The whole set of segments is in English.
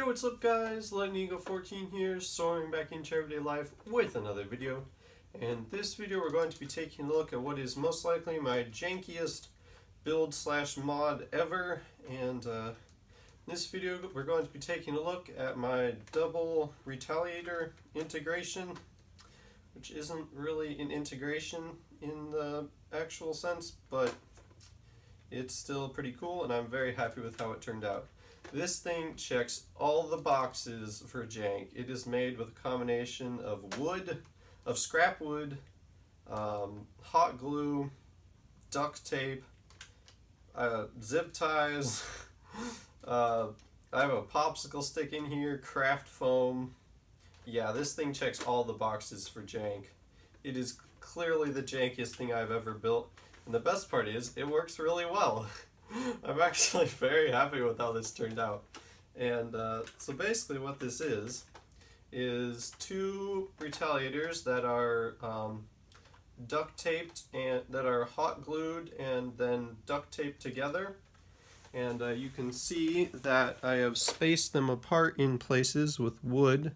Hey, what's up guys? Lightning Eagle 14 here, soaring back into everyday life with another video. And this video we're going to be taking a look at what is most likely my jankiest build slash mod ever. And in this video we're going to be taking a look at my double retaliator integration, which isn't really an integration in the actual sense, but it's still pretty cool and I'm very happy with how it turned out. This thing checks all the boxes for jank. It is made with a combination of wood, of scrap wood, hot glue, duct tape, zip ties. I have a popsicle stick in here, craft foam. Yeah, this thing checks all the boxes for jank. It is clearly the jankiest thing I've ever built. And the best part is, it works really well. I'm actually very happy with how this turned out. And so basically what this is two retaliators that are duct taped and that are hot glued and then duct taped together. And you can see that I have spaced them apart in places with wood.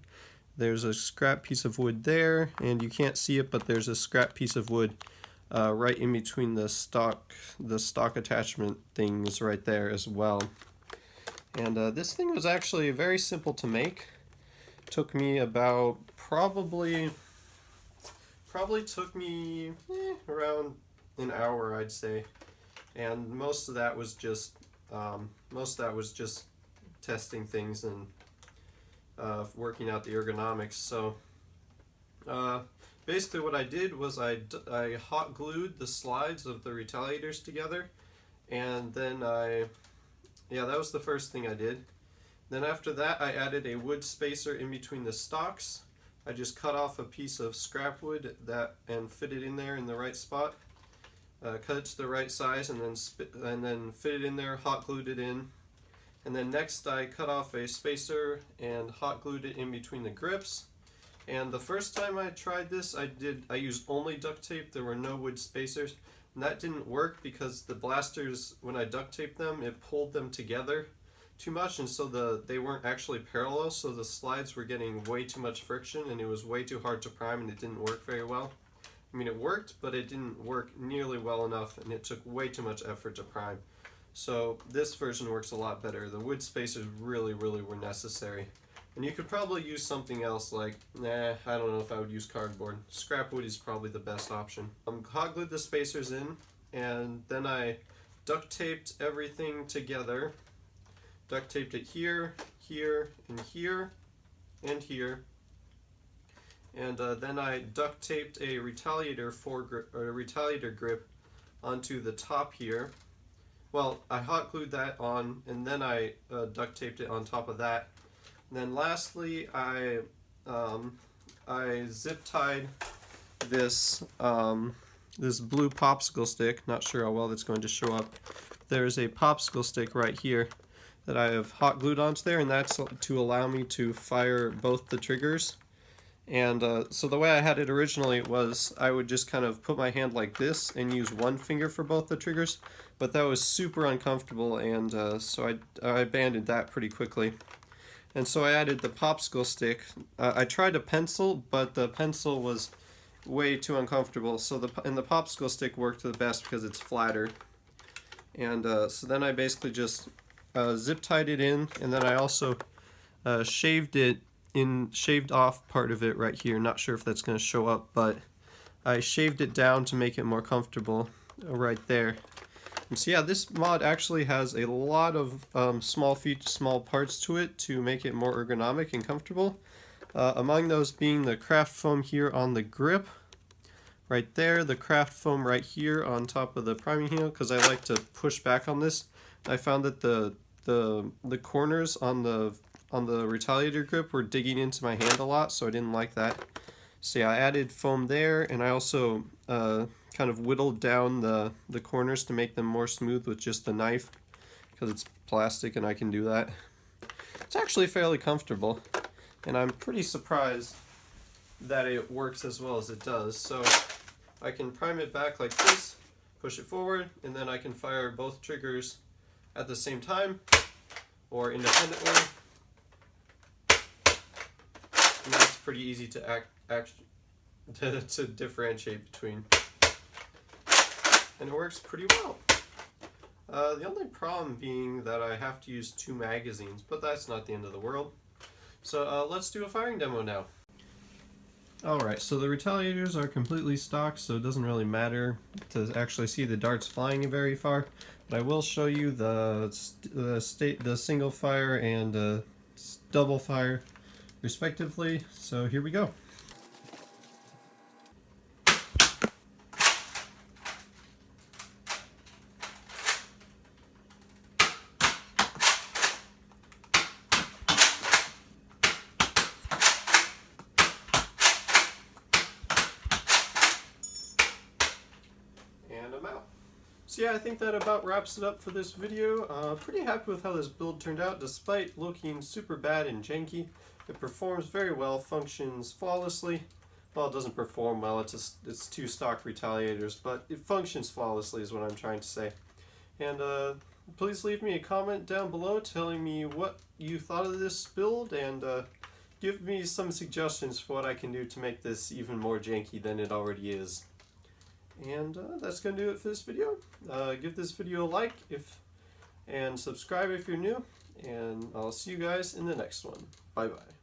There's a scrap piece of wood there, and you can't see it, but there's a scrap piece of wood right in between the stock attachment things right there as well. And this thing was actually very simple to make. Took me about probably took me around an hour, I'd say. And most of that was just testing things and working out the ergonomics. So basically what I did was I hot glued the slides of the retaliators together, and then that was the first thing I did. Then after that I added a wood spacer in between the stocks. I just cut off a piece of scrap wood and fit it in there in the right spot. Cut it to the right size and then fit it in there, hot glued it in. And then next I cut off a spacer and hot glued it in between the grips. And the first time I tried this, I used only duct tape. There were no wood spacers, and that didn't work because the blasters, when I duct taped them, it pulled them together too much, and so they weren't actually parallel, so the slides were getting way too much friction and it was way too hard to prime, and it didn't work very well. I mean, it worked, but it didn't work nearly well enough, and it took way too much effort to prime. So this version works a lot better. The wood spacers really were necessary. And you could probably use something else like, I don't know if I would use cardboard. Scrap wood is probably the best option. Hot glued the spacers in, and then I duct taped everything together. Duct taped it here, here, and here, and here. And then I duct taped a retaliator grip onto the top here. Well, I hot glued that on, and then I duct taped it on top of that. And then lastly, I zip tied this this blue popsicle stick. Not sure how well that's going to show up. There's a popsicle stick right here that I have hot glued onto there, and that's to allow me to fire both the triggers. And so the way I had it originally was I would just kind of put my hand like this and use one finger for both the triggers, but that was super uncomfortable, and so I abandoned that pretty quickly. And so I added the popsicle stick. I tried a pencil, but the pencil was way too uncomfortable. So the popsicle stick worked the best because it's flatter. And so then I basically just zip tied it in, and then I also shaved off part of it right here. Not sure if that's going to show up, but I shaved it down to make it more comfortable right there. And so yeah, this mod actually has a lot of small parts to it to make it more ergonomic and comfortable. Among those being the craft foam here on the grip, right there, the craft foam right here on top of the priming heel, because I like to push back on this. I found that the corners on the retaliator grip were digging into my hand a lot, so I didn't like that. So yeah, I added foam there, and I also kind of whittled down the corners to make them more smooth with just the knife, because it's plastic and I can do that. It's actually fairly comfortable, and I'm pretty surprised that it works as well as it does. So I can prime it back like this, push it forward, and then I can fire both triggers at the same time or independently. pretty easy to to differentiate between, and it works pretty well. The only problem being that I have to use 2 magazines, but that's not the end of the world. So let's do a firing demo now. Alright, so the retaliators are completely stock, so it doesn't really matter to actually see the darts flying very far. But I will show you the single fire and double fire respectively. So here we go. And I'm out. So yeah, I think that about wraps it up for this video. Pretty happy with how this build turned out, despite looking super bad and janky. It performs very well, functions flawlessly. Well, it doesn't perform well, it's 2 stock retaliators, but it functions flawlessly is what I'm trying to say. And please leave me a comment down below telling me what you thought of this build, and give me some suggestions for what I can do to make this even more janky than it already is. And that's going to do it for this video. Give this video a like and subscribe if you're new, and I'll see you guys in the next one. Bye bye.